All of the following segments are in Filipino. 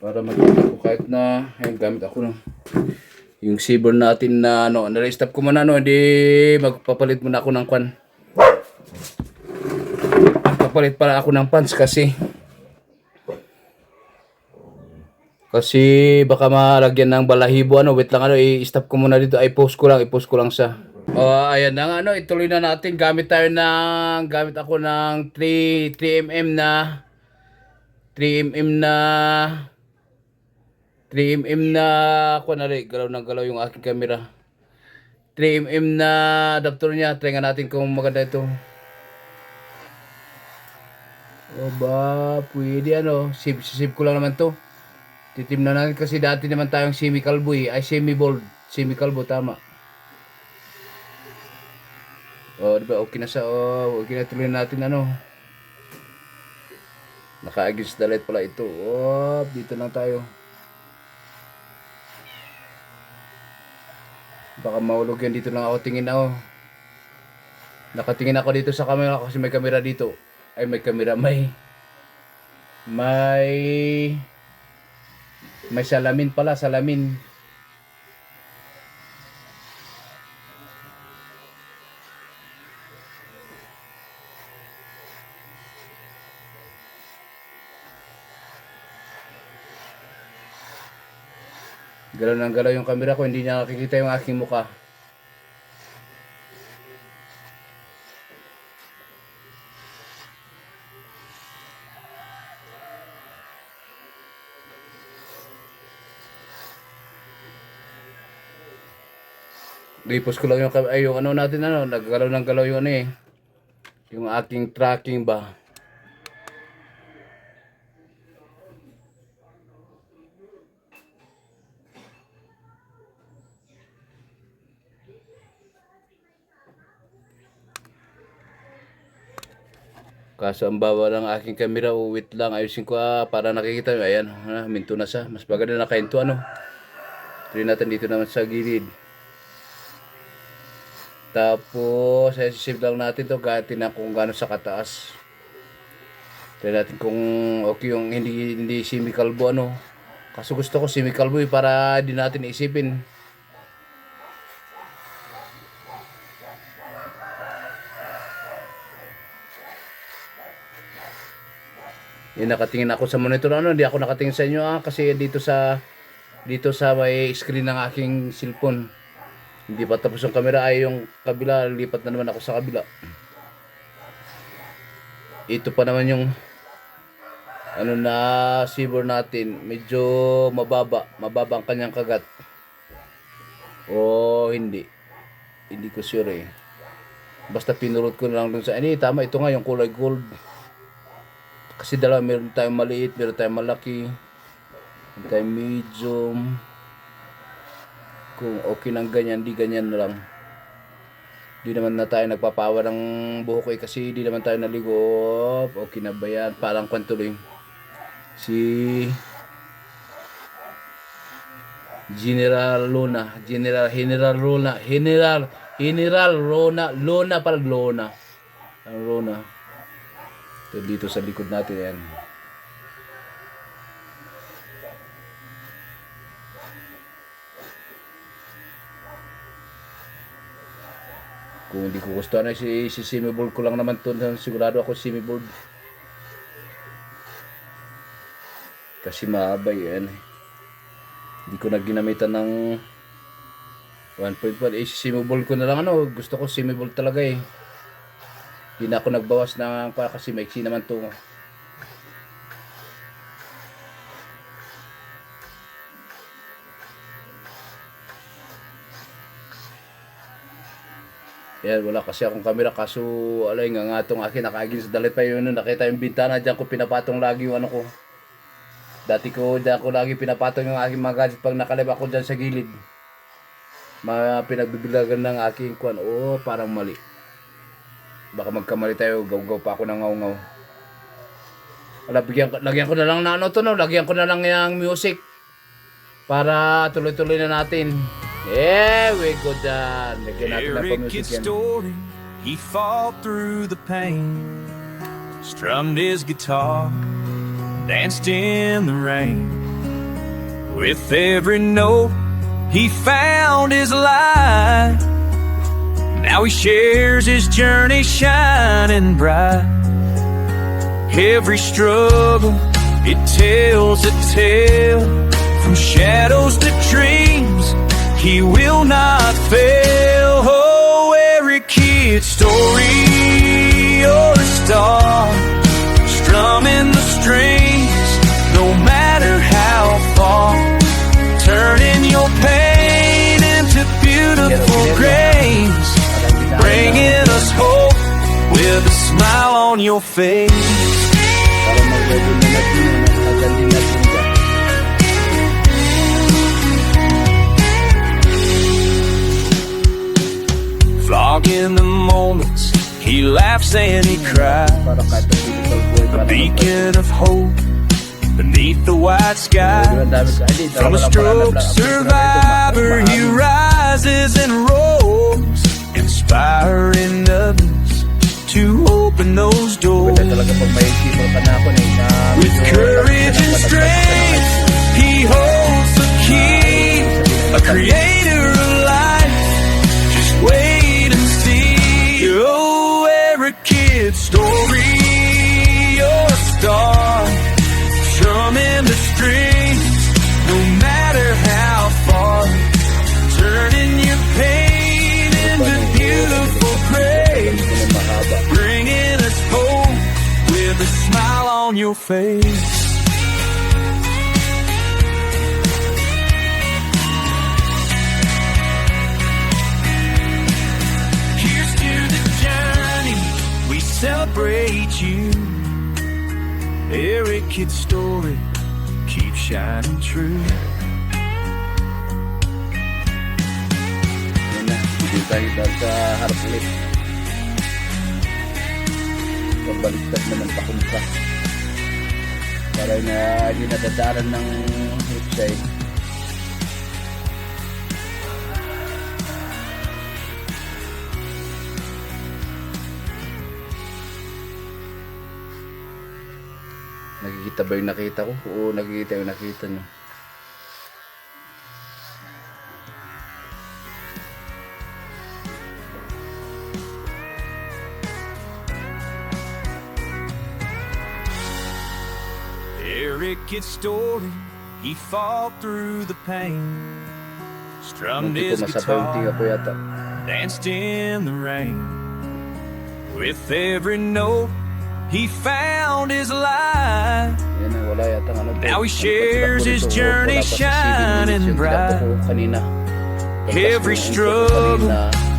Para makita ko kahit na ayun, gamit ako ng yung saber natin na na-restop ko muna hindi magpapalit muna ako ng kwan. Magpapalit para ako ng pants kasi baka malagyan ng balahibo wait lang i-stop ko muna dito, i-post ko lang siya. Ayan na nga ituloy na natin. Gamit ako ng 3mm na 3mm na ako galaw yung aking camera. 3mm na adapter niya. Try nga natin kung maganda ito. Pwede save ko lang naman to. Titimnan natin kasi dati naman tayong semi-kalbo semi-bald. Semi-kalbo, tama. Diba okay na siya. Okay na, tuloy natin naka-against the light pala ito. Dito lang tayo. Baka mahulog yan. Dito lang ako tingin nakatingin ako dito sa camera kasi may camera dito. Ay may camera, may salamin pala, salamin. Galaw ng galaw yung camera ko, hindi niya nakikita yung aking mukha. Ripos ko lang yung natin naggalaw ng galaw yung yung aking tracking ba. Kaso ang bawa ng aking camera, wait lang, ayusin ko para nakikita nyo. Ayan, minto na siya. Mas maganda nakahinto Try natin dito naman sa gilid. Tapos, save lang natin to kahit na kung gaano sa kataas. Try natin kung okay yung hindi semi-kalbo Kaso gusto ko semi-kalbo para di natin isipin. Nakatingin ako sa monitor hindi ako nakatingin sa inyo kasi dito sa may screen ng aking cellphone. Hindi pa tapos yung camera yung kabila, lipat na naman ako sa kabila. Ito pa naman yung na saber natin, medyo mababa ang kanyang kagat. Hindi ko sure basta pinurot ko na lang dun sa tama, ito nga yung kulay gold. Kasi meron tayong maliit, meron tayong malaki, meron tayong medium. Kung okay nang ganyan, di ganyan na lang. Di naman na tayo nagpapawa ng buhok kasi di naman tayo naligo. Okay na ba yan? Parang kwantuloy. Si General Luna. Ang Rona. Dito sa likod natin yan. Kung hindi ko gustuhan si semi-bold ko lang naman to, sigurado ako semi-bold. Kasi maabay yan. Hindi ko na ginamitan ng 1.1. Semi-bold ko na lang gusto ko semi-bold talaga Hindi na ako nagbawas ng kasi maiksi naman to. Yan, wala kasi akong camera kaso nga itong akin nakaagin sa dalit pa yun. Nakita yung bintana, dyan ko pinapatong lagi yung ko. Dati ko dyan ko lagi pinapatong yung aking mga gadget pag nakalib ako dyan sa gilid. Pinagbibilagan ng aking kwan. Parang mali. Baka magkamali tayo, gaw-gaw pa ako ng ngaw-ngaw. Lagyan ko na lang lagyan ko na lang yung music. para tuloy-tuloy na natin. Yeah, we go dyan. Lagyan natin ng Eric pamusit gets yan. story. He fought through the pain, strummed his guitar, danced in the rain. With every note, he found his light. Now he shares his journey shining bright. Every struggle, it tells a tale. From shadows to dreams, he will not fail. Oh, every kid's story, you're a star, strumming the strings, no matter how far, turning your pain into beautiful grace, bringing us hope with a smile on your face. Para mag-ready na natin yun. Magandang natin dyan. Flogging the moments, he laughs and he cries. Para kahit ang physical boy. A beacon of hope beneath the white sky. From a stroke survivor, he rises and roars, inspiring others to open those doors. With courage and strength, he holds the key, a creator of life. Just wait and see. Oh, every kid's story, you're a star, strumming the strings, no matter how far, turning your pain into beautiful praise, bringing us hope with a smile on your face. Here's to the journey, we celebrate you. Every kid's story keeps shining true. Yan na, hindi tayo dahil sa harap ulit. Pabaliktad naman pakunta. Para na hindi nadadaran ng hipside. Nakikita ba yung nakita ko? Oo, nakikita yung nakita nyo. Eric gets story, he fought through the pain, strummed Munti ko his masabaw yung tinga ko guitar, yata. danced in the rain. With every note, he found his light. Yan na, wala yata ano. Now he shares his journey shining bright. Kanina. Every struggle,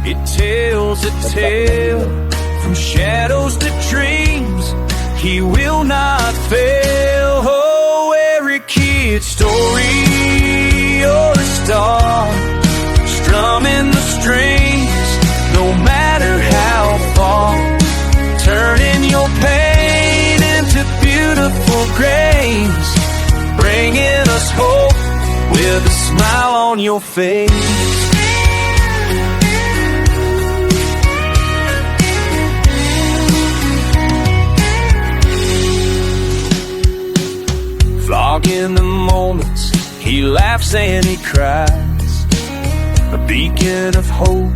it tells a tale. From shadows to dreams, he will not fail. Oh, every kid's story, you're a star, strumming the strings, no matter how far, turning your pain into beautiful grace, bringing us hope with a smile on your face. Flogging the moments, he laughs and he cries, a beacon of hope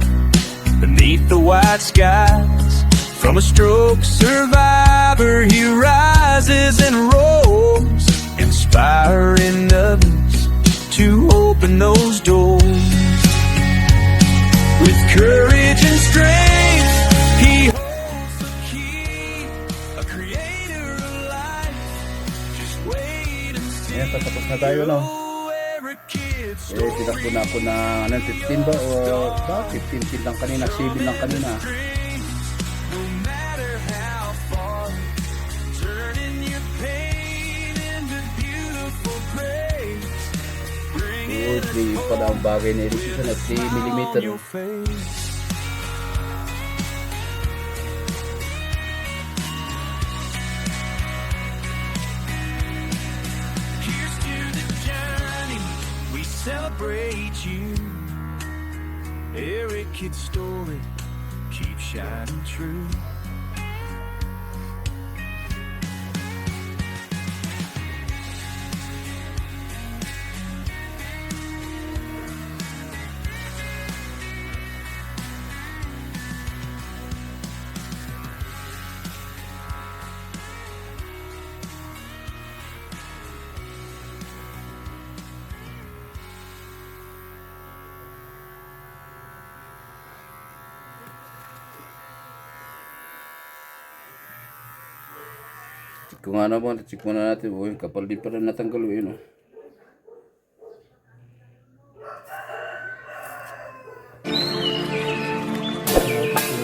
beneath the white skies. From a stroke survivor, he rises and roars, inspiring others to open those doors. With courage and strength, he holds the key, a creator of life. Just wait and see. Ayan, tatapos na tayo, no? Eh, tinakbo na ako na, 15 ba? O, ba? 15 lang kanina, 7 lang kanina. No matter how far, turning your pain into beautiful praise, Oo, 3 pala ang bagay na edisyon na 3mm. your face. Here's to the journey, we celebrate you. Eric Kidd's story keeps shining true. Kung ano mo, check muna natin. Uy, kapal din pa rin natanggal yun. Oh.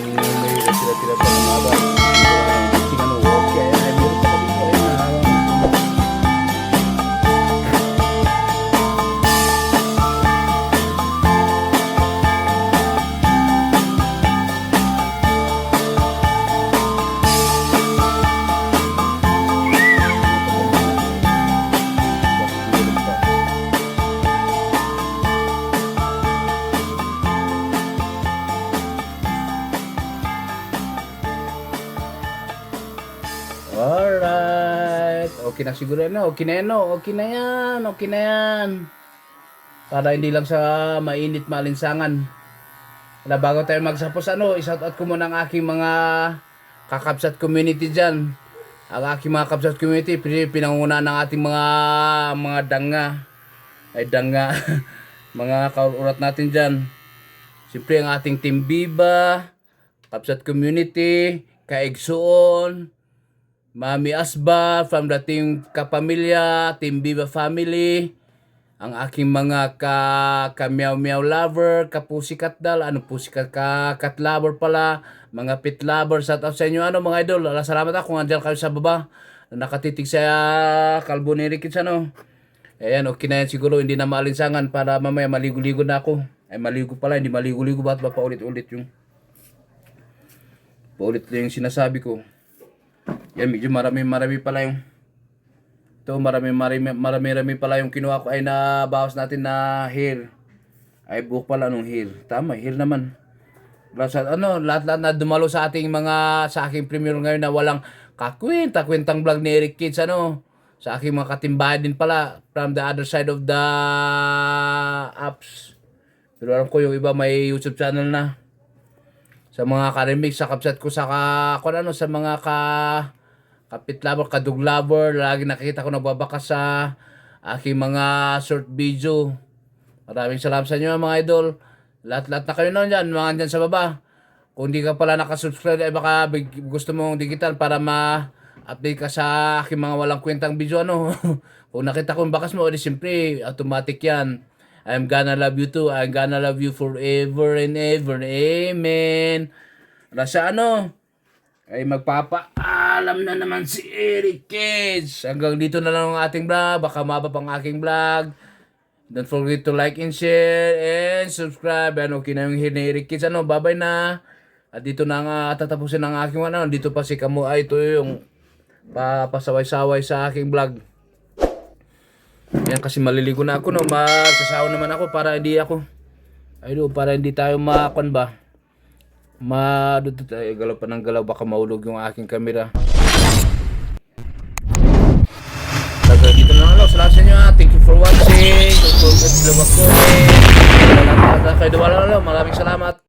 May sila-sila pa ng maba. Ano, okay. Ay, meron pa rin pa rin. Alright. Okay na siguro na. Okay na yan. No? Okay na yan. Okay na yan. Para hindi lang sa mainit maalinsangan. Na bago tayo magsapos, i-shoutout ko muna ang aking mga kakapsat community dyan. Ang aking mga kakapsat community, pinangungunahan ng ating mga danga. Ay danga. Mga kaurat natin dyan. Siyempre ang ating Team Viva, Kapsat Community, Kaigsuon, Mami Asba from the Team Kapamilya, Team Viva Family, ang aking mga ka-meow meow lover, ka-pusikat dal, pusikat ka-cat lover pala, mga pet lover, shout out sa inyo mga idol. Salamat kung andyan kayo sa baba, nakatitig sa Kalbo ni Rickets Ayan, okay na yan siguro, hindi na maalinsangan para mamaya maligo-ligo na ako. Ay maligo pala, hindi maligo-ligo, ba't ba paulit-ulit yung paulit yung sinasabi ko. Yan, medyo marami pala yung ito, marami pala yung kinuha ko ay nabawas natin na hair. Ay buhok pala nung hair. Tama, hair naman. Lahat na dumalo sa ating sa aking premiere ngayon na walang kwentang vlog ni Eric Kids sa aking mga katimbahan din pala from the other side of the apps. Pero alam ko yung iba may YouTube channel na. Sa mga karimig, sa kapsat ko sa sa mga kapit lover, kadug lover, lagi nakikita ko nagbabakas sa aking mga short video. Maraming salamat sa inyo mga idol. Lahat na kayo dyan, mga dyan sa baba. Kung di ka pala nakasubscribe, ay baka gusto mong digital para ma-update ka sa aking mga walang kwentang video Kung nakita ko yung bakas mo, siyempre, automatic yan. I'm gonna love you too. I'm gonna love you forever and ever. Amen. Rasa ay magpapaalam na naman si Eric Kids. Hanggang dito na lang ang ating vlog. Baka maba pang aking vlog. Don't forget to like and share and subscribe. Okay na yung hair ni Eric Kids. Bye-bye na. At dito na nga tatapusin ang aking dito pa si Kamu. Ito yung papasaway-saway sa aking vlog. Yan kasi maliligo na ako magsasawa naman ako para hindi tayo galaw pa ng galaw baka maulog yung aking camera. Dito na lang salamat sa inyo thank you for watching. Don't forget to leave a comment. Maraming salamat.